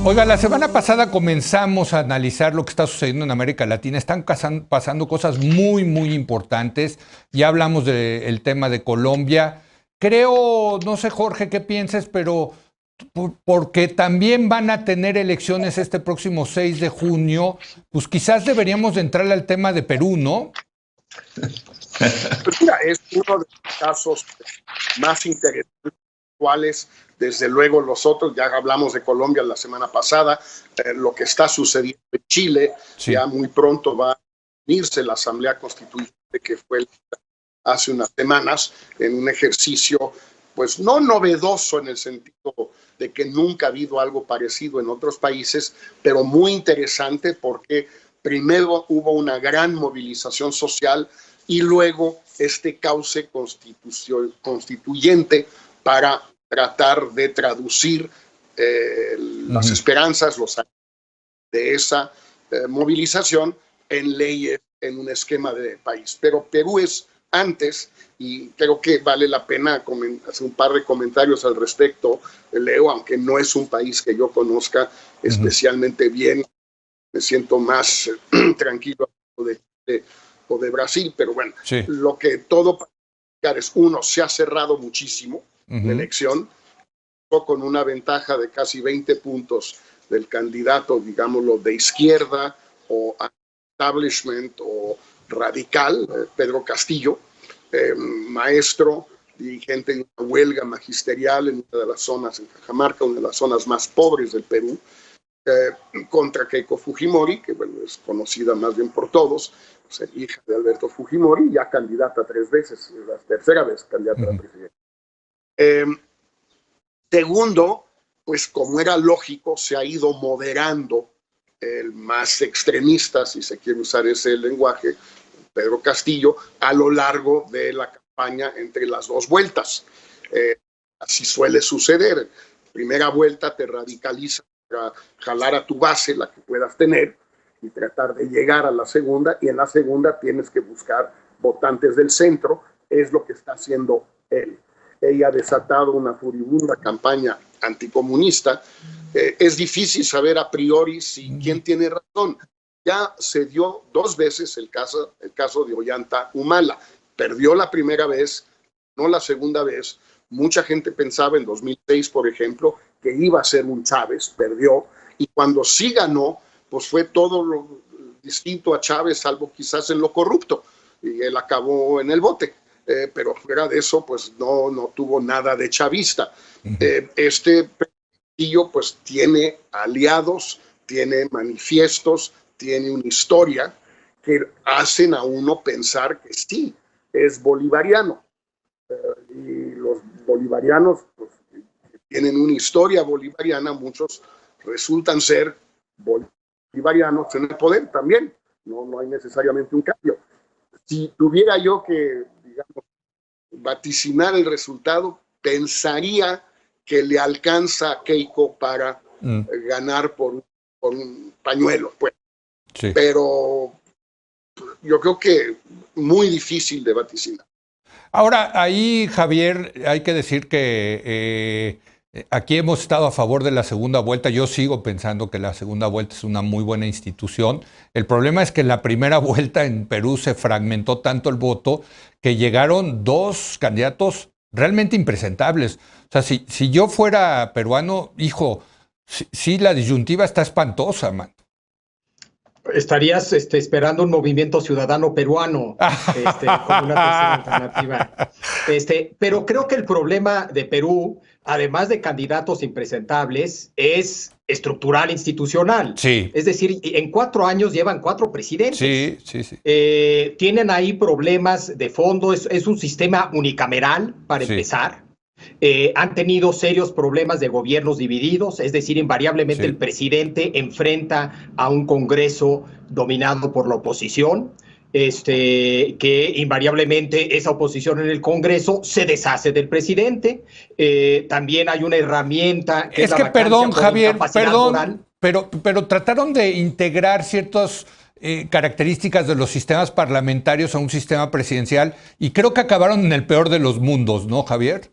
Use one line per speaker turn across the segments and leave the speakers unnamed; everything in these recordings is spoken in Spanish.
Oiga, la semana pasada comenzamos a analizar lo que está sucediendo en América Latina. Están pasando cosas muy importantes. Ya hablamos del tema de Colombia. Creo, no sé, Jorge, qué pienses, pero porque también van a tener elecciones este próximo 6 de junio, pues quizás deberíamos de entrarle al tema de Perú, ¿no?
Pues mira, es uno de los casos más interesantes, cuales desde luego los otros, ya hablamos de Colombia la semana pasada, lo que está sucediendo en Chile, sí. Ya muy pronto va a unirse la Asamblea Constituyente que fue hace unas semanas en un ejercicio pues no novedoso en el sentido de que nunca ha habido algo parecido en otros países, pero muy interesante porque primero hubo una gran movilización social y luego este cauce constituyente para tratar de traducir las esperanzas, los de esa movilización en leyes, en un esquema de país. Pero Perú es antes, y creo que vale la pena hacer un par de comentarios al respecto, Leo, aunque no es un país que yo conozca especialmente bien, me siento más tranquilo o de Brasil, pero bueno, sí. Lo que todo es, uno, se ha cerrado muchísimo la elección, con una ventaja de casi 20 puntos del candidato, digámoslo, de izquierda o establishment o radical, Pedro Castillo, maestro, dirigente de una huelga magisterial en una de las zonas, en Cajamarca, una de las zonas más pobres del Perú, contra Keiko Fujimori, que bueno, es conocida más bien por todos, pues, hija de Alberto Fujimori, ya candidata 3 veces, es la tercera vez candidata a presidente. Segundo, pues como era lógico, se ha ido moderando el más extremista, si se quiere usar ese lenguaje, Pedro Castillo, a lo largo de la campaña entre las dos vueltas. Así suele suceder. Primera vuelta te radicaliza para jalar a tu base, la que puedas tener, y tratar de llegar a la segunda, y en la segunda tienes que buscar votantes del centro, es lo que está haciendo él. Ella ha desatado una furibunda campaña anticomunista. Es difícil saber a priori quién tiene razón. Ya se dio 2 veces el caso de Ollanta Humala. Perdió la primera vez, no la segunda vez. Mucha gente pensaba en 2006, por ejemplo, que iba a ser un Chávez, perdió. Y cuando sí ganó, pues fue todo lo distinto a Chávez, salvo quizás en lo corrupto. Y él acabó en el bote. Pero fuera de eso, pues no tuvo nada de chavista. Este partido, pues tiene aliados, tiene manifiestos, tiene una historia que hacen a uno pensar que sí, es bolivariano. Y los bolivarianos, pues, tienen una historia bolivariana, muchos resultan ser bolivarianos en el poder también. No hay necesariamente un cambio. Si tuviera yo que, digamos, vaticinar el resultado, pensaría que le alcanza a Keiko para ganar por un pañuelo, pues. Sí. Pero yo creo que muy difícil de vaticinar.
Ahora, ahí, Javier, hay que decir que aquí hemos estado a favor de la segunda vuelta. Yo sigo pensando que la segunda vuelta es una muy buena institución. El problema es que en la primera vuelta en Perú se fragmentó tanto el voto que llegaron 2 candidatos realmente impresentables. O sea, si yo fuera peruano, hijo, sí, la disyuntiva está espantosa, man.
Estarías esperando un movimiento ciudadano peruano como una tercera alternativa. Pero creo que el problema de Perú, además de candidatos impresentables, es estructural, institucional.
Sí.
Es decir, en 4 años llevan 4 presidentes.
Sí.
Tienen ahí problemas de fondo. Es un sistema unicameral, para empezar. Han tenido serios problemas de gobiernos divididos, es decir, invariablemente el presidente enfrenta a un Congreso dominado por la oposición, que invariablemente esa oposición en el Congreso se deshace del presidente. También hay una herramienta que es
que perdón, Javier, perdón, pero trataron de integrar ciertos características de los sistemas parlamentarios a un sistema presidencial y creo que acabaron en el peor de los mundos, ¿no, Javier?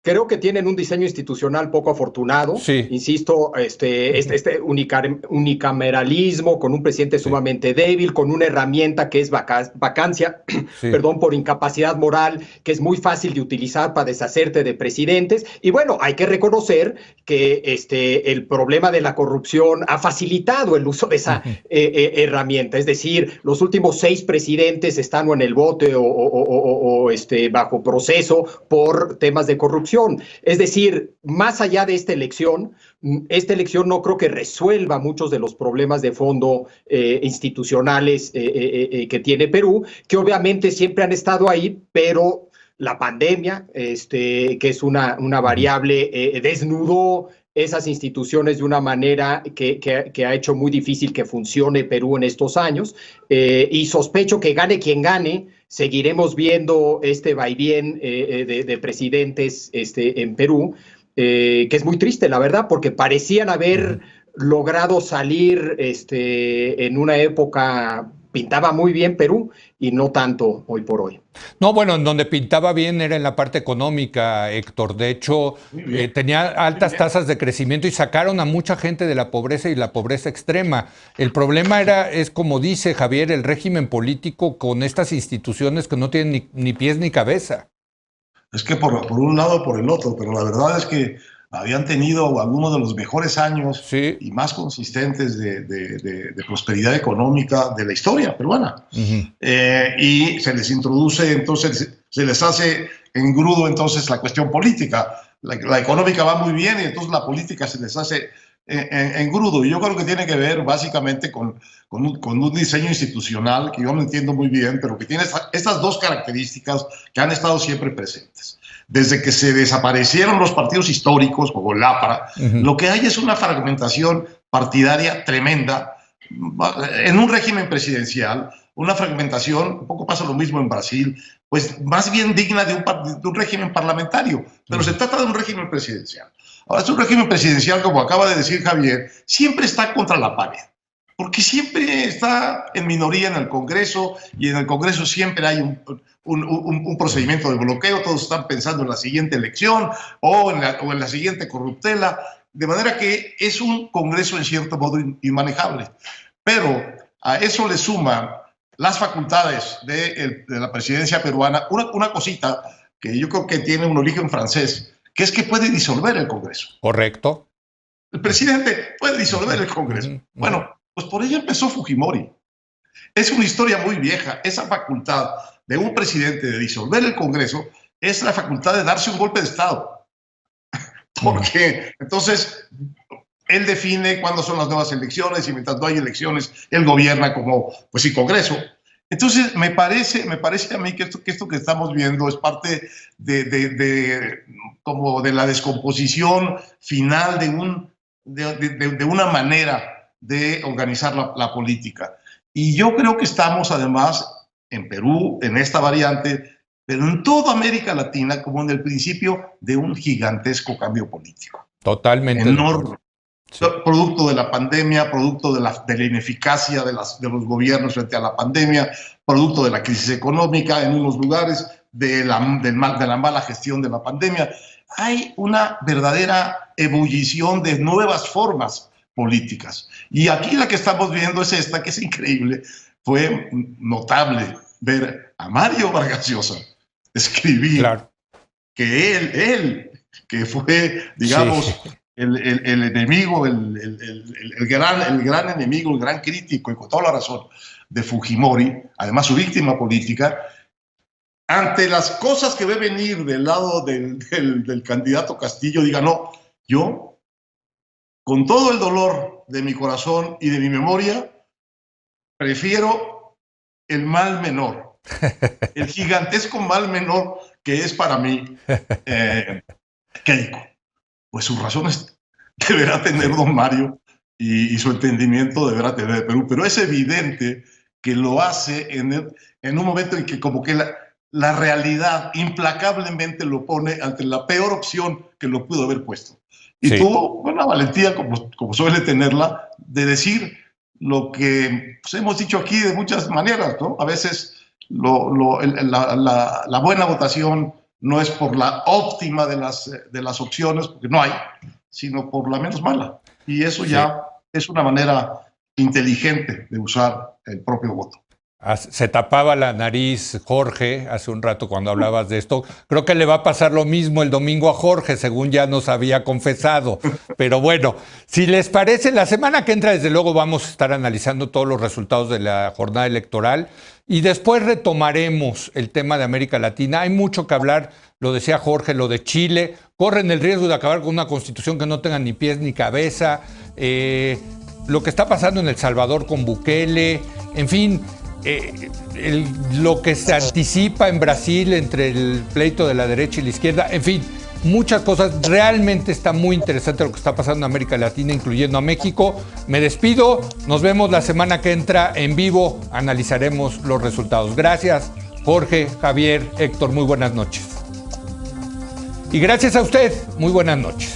Creo que tienen un diseño institucional poco afortunado.
Sí.
Insisto, este unicameralismo con un presidente sumamente débil, con una herramienta que es vacancia,
Sí.
perdón, por incapacidad moral, que es muy fácil de utilizar para deshacerte de presidentes. Y bueno, hay que reconocer que el problema de la corrupción ha facilitado el uso de esa herramienta. Es decir, los últimos 6 presidentes están o en el bote o bajo proceso por temas de corrupción. Es decir, más allá de esta elección no creo que resuelva muchos de los problemas de fondo institucionales que tiene Perú, que obviamente siempre han estado ahí, pero la pandemia, que es una variable, desnudó esas instituciones de una manera que ha hecho muy difícil que funcione Perú en estos años, y sospecho que gane quien gane, seguiremos viendo este vaivén de presidentes en Perú, que es muy triste, la verdad, porque parecían haber logrado salir en una época, pintaba muy bien Perú, y no tanto hoy por hoy.
No, bueno, en donde pintaba bien era en la parte económica, Héctor. De hecho, tenía altas tasas de crecimiento y sacaron a mucha gente de la pobreza y la pobreza extrema. El problema es como dice Javier, el régimen político con estas instituciones que no tienen ni pies ni cabeza.
Es que por un lado o por el otro, pero la verdad es que habían tenido algunos de los mejores años y más consistentes de prosperidad económica de la historia peruana. Y se les introduce, entonces, se les hace engrudo entonces la cuestión política. La económica va muy bien y entonces la política se les hace engrudo. Y yo creo que tiene que ver básicamente con un diseño institucional que yo no entiendo muy bien, pero que tiene estas 2 características que han estado siempre presentes. Desde que se desaparecieron los partidos históricos, como el APRA, lo que hay es una fragmentación partidaria tremenda en un régimen presidencial, una fragmentación, un poco pasa lo mismo en Brasil, pues más bien digna de un régimen parlamentario, pero se trata de un régimen presidencial. Ahora, es un régimen presidencial, como acaba de decir Javier, siempre está contra la pared, porque siempre está en minoría en el Congreso, y en el Congreso siempre hay un procedimiento de bloqueo, todos están pensando en la siguiente elección o en la siguiente corruptela, de manera que es un Congreso en cierto modo inmanejable. Pero a eso le suma las facultades de la presidencia peruana, una cosita que yo creo que tiene un origen francés, que es que puede disolver el Congreso.
Correcto.
El presidente puede disolver el Congreso. Bueno, pues por ello empezó Fujimori. Es una historia muy vieja. Esa facultad de un presidente de disolver el Congreso es la facultad de darse un golpe de Estado. Porque entonces él define cuándo son las nuevas elecciones y mientras no hay elecciones, él gobierna como, pues sí, Congreso. Entonces, me parece a mí que esto que estamos viendo es parte como de la descomposición final de una manera de organizar la política. Y yo creo que estamos además en Perú, en esta variante, pero en toda América Latina, como en el principio de un gigantesco cambio político.
Totalmente.
Enorme. Sí. Producto de la pandemia, producto de la ineficacia de los gobiernos frente a la pandemia, producto de la crisis económica en unos lugares, de la mala gestión de la pandemia. Hay una verdadera ebullición de nuevas formas políticas. Y aquí la que estamos viendo es esta, que es increíble. Fue notable ver a Mario Vargas Llosa escribir que él, que fue, digamos, sí, el enemigo, el gran enemigo, el gran crítico, y con toda la razón, de Fujimori, además su víctima política, ante las cosas que ve venir del lado del candidato Castillo, diga, no, yo, con todo el dolor de mi corazón y de mi memoria, prefiero el mal menor, el gigantesco mal menor que es para mí Keiko. Pues sus razones deberá tener don Mario y su entendimiento deberá tener de Perú, pero es evidente que lo hace en un momento en que como que la realidad implacablemente lo pone ante la peor opción que lo pudo haber puesto. Y sí, tuvo una valentía, como suele tenerla, de decir lo que pues, hemos dicho aquí de muchas maneras, ¿no? A veces la buena votación no es por la óptima de las opciones, porque no hay, sino por la menos mala. Y eso ya es una manera inteligente de usar el propio voto.
Se tapaba la nariz Jorge hace un rato cuando hablabas de esto. Creo que le va a pasar lo mismo el domingo a Jorge, según ya nos había confesado. Pero bueno, si les parece, la semana que entra, desde luego, vamos a estar analizando todos los resultados de la jornada electoral y después retomaremos el tema de América Latina. Hay mucho que hablar, lo decía Jorge, lo de Chile. Corren el riesgo de acabar con una constitución que no tenga ni pies ni cabeza. Lo que está pasando en El Salvador con Bukele, en fin... lo que se anticipa en Brasil entre el pleito de la derecha y la izquierda, en fin, muchas cosas. Realmente está muy interesante lo que está pasando en América Latina, incluyendo a México. Me despido, nos vemos la semana que entra en vivo, analizaremos los resultados. Gracias, Jorge, Javier, Héctor, muy buenas noches. Y gracias a usted, muy buenas noches.